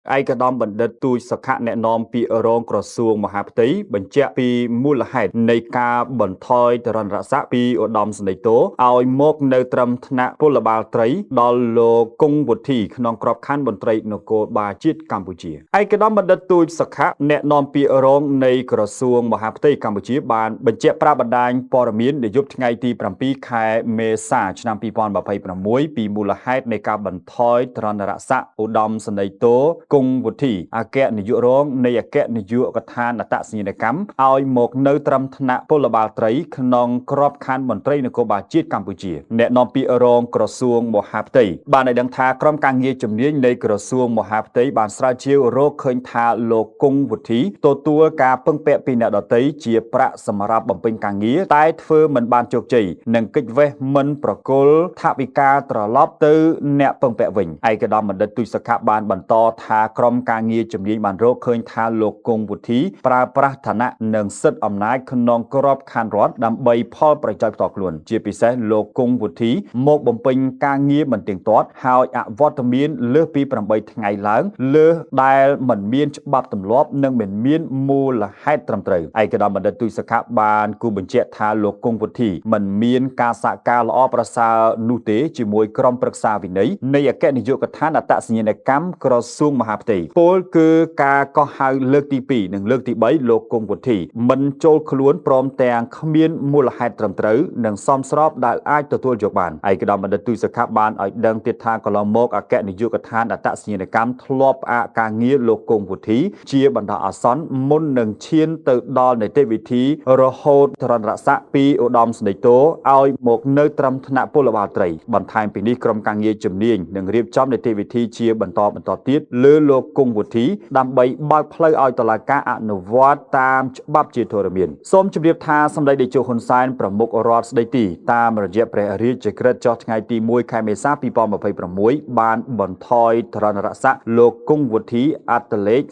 ឯកឧត្តមបណ្ឌិតទូចសុខៈណែនាំពាក្យរងក្រសួងមហាផ្ទៃបញ្ជាក់ពីមូលហេតុនៃការបន្ថយទរណរស័ក្តិពីឧត្តមសេនីយ៍តូឲ្យមកនៅត្រឹមថ្នាក់ពលបាលត្រីដល់លោកគង់វុធីក្នុងក្របខ័ណ្ឌមន្ត្រីនគរបាលជាតិកម្ពុជាឯកឧត្តមបណ្ឌិតទូចសុខៈណែនាំពាក្យរងនៃក្រសួងមហាផ្ទៃកម្ពុជាបានបញ្ជាក់ប្រាប់បណ្ដាញព័ត៌មាននៅយប់ថ្ងៃទី7 ខែមេសាឆ្នាំ2026ពីមូលហេតុនៃការបន្ថយទរណរស័ក្តិឧត្តមសេនីយ៍តូគង់វុធីអគ្គនាយករងនៃអគ្គនាយកដ្ឋានអត្តសញ្ញាណកម្មឲ្យមកនៅត្រឹមថ្នាក់ពលបាលត្រីក្នុងក្របខ័ណ្ឌមន្ត្រីនគរបាលជាតិកម្ពុជាអ្នកនាំពាក្យរងក្រសួងមហាផ្ទៃបានឲ្យដឹងថាក្រុមការងារជំនាញនៃក្រសួងមហាផ្ទៃបានស្រាវជ្រាវរកឃើញថាលោកគង់វុធីទទួលការពឹងពាក់ពីអ្នកដទៃជាប្រាក់សម្រាប់បំពេញការងារតែធ្វើមិនបានជោគជ័យនិងកិច្ចវេះមិនប្រគល់ថវិកាត្រឡប់ទៅអ្នកពឹងពាក់វិញឯកឧត្តមបណ្ឌិតទូចសុខៈបានបន្តថាក្រុមការងារជំនាញបានរកឃើញថាលោកគង់វុធីប្រើប្រាស់ឋានៈនិងសិទ្ធិអំណាចក្នុងក្របខ័ណ្ឌរដ្ឋដើម្បីផលប្រយោជន៍ផ្ទាល់ខ្លួនជាពិសេសលោកគង់វុធីមកបំពេញការងារមិនទៀងទាត់ហើយអវត្តមានលើសពី8ថ្ងៃឡើងលើសដែលមិនមានច្បាប់ទម្លាប់និងមិនមានមូលហេតុត្រឹមត្រូវឯកឧត្តមបណ្ឌិតទូចសុខៈបានគូបញ្ជាក់ថាលោកគង់វុធីមិនមានការសហការល្អប្រសើរនោះទេជាមួយក្រុមប្រឹក្សាវិន័យនៃអគ្គនាយកដ្ឋានអត្តសញ្ញាណកម្មក្រសួងមហាផ្ទៃពលគឺការកោះហៅលើកទី2និងលើកទី3លោកគង់វុធីមិនចូលខ្លួនព្រមទាំងគ្មានមូលហេតុត្រឹមត្រូវនិងសមស្របដែលអាចទទួលយកបានឯកឧត្តមបណ្ឌិតទូចសុខៈបានឲ្យដឹងទៀតថាកន្លងមកអគ្គនាយកដ្ឋានអត្តសញ្ញាណកម្មធ្លាប់ផ្អាកការងារលោកគង់វុធីជាបណ្ដោះអាសន្នមុននឹងឈានទៅដល់នីតិវិធីរហូតទរណរស័ក្តិពីឧត្តមសេនីយ៍តូឲ្យមកនៅត្រឹមថ្នាក់ពលបាលត្រីបន្ថែមពីនេះក្រុមការងារជំនាញនឹងរៀបចំនីតិវិធីជាបន្តទៀតលើលោកគង់វុធីដើម្បីបើកផ្លូវឲ្យតុលាការអនុវត្តតាមច្បាប់ជាធរមានសូមជម្រាបថាសម្ដេចតេជោហ៊ុនសែនប្រមុខរដ្ឋស្ដីទីតាមរយៈព្រះរាជក្រឹត្យចុះថ្ងៃទី1 ខែមេសា 2026បានបន្ថយទរណរស័ក្តិលោកគង់វុធីអត្តលេខ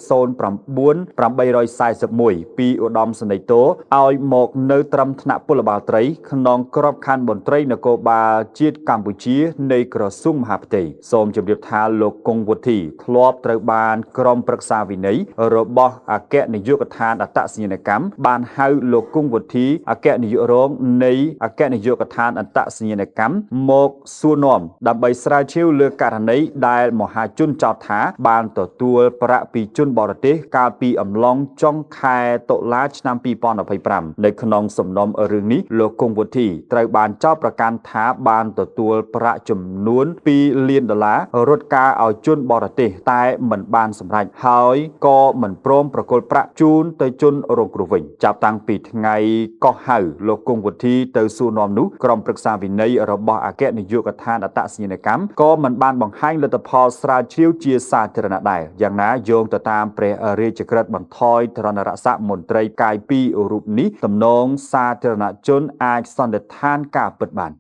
09841ពីឧត្តមសេនីយ៍តូឲ្យមកនៅត្រឹមថ្នាក់ពលបាលត្រីក្នុងក្របខ័ណ្ឌមន្ត្រីនគរបាលជាតិកម្ពុជានៃក្រសួងមហាផ្ទៃសូមជម្រាបថាលោកគង់វុធីធ្លាប់ត្រូវបានក្រុមប្រឹក្សាវិន័យរបស់អគ្គនាយកដ្ឋានអត្តសញ្ញាណកម្មបានហៅលោកគង់វុធីអគ្គនាយករងនៃអគ្គនាយកដ្ឋានអត្តសញ្ញាណកម្មមកសួរនាំដើម្បីស្រាវជ្រាវលើករណីដែលមហាជនចោទថាបានទទួលប្រាក់ពីជនបរទេសកាលពីអំឡុងចុងខែតុលាឆ្នាំ2025នៅក្នុងសំណុំរឿងនេះលោកគង់វុធីត្រូវបានចោទប្រកាន់ថាបានទទួលប្រាក់ចំនួន$2 លានរត់ការឲ្យជនបរទេសតែមិនបានសម្រេចហើយក៏មិនព្រមប្រគល់ប្រាក់ជូនទៅជនរងគ្រោះវិញចាប់តាំងពីថ្ងៃកោះហៅលោកគង់វុធីទៅសួរនាំនោះក្រុមប្រឹក្សាវិន័យរបស់អគ្គនាយកដ្ឋានអត្តសញ្ញាណកម្មក៏មិនបានបង្ហាញលទ្ធផលស្រាវជ្រាវជាសាធារណៈដែរយ៉ាងណាយោងទៅតាមព្រះរាជក្រឹត្យបន្ថយទរណរស័ក្តិមន្ត្រីកាយពីររូបនេះទំនងសាធារណជនអាចសន្និដ្ឋានការពិតបាន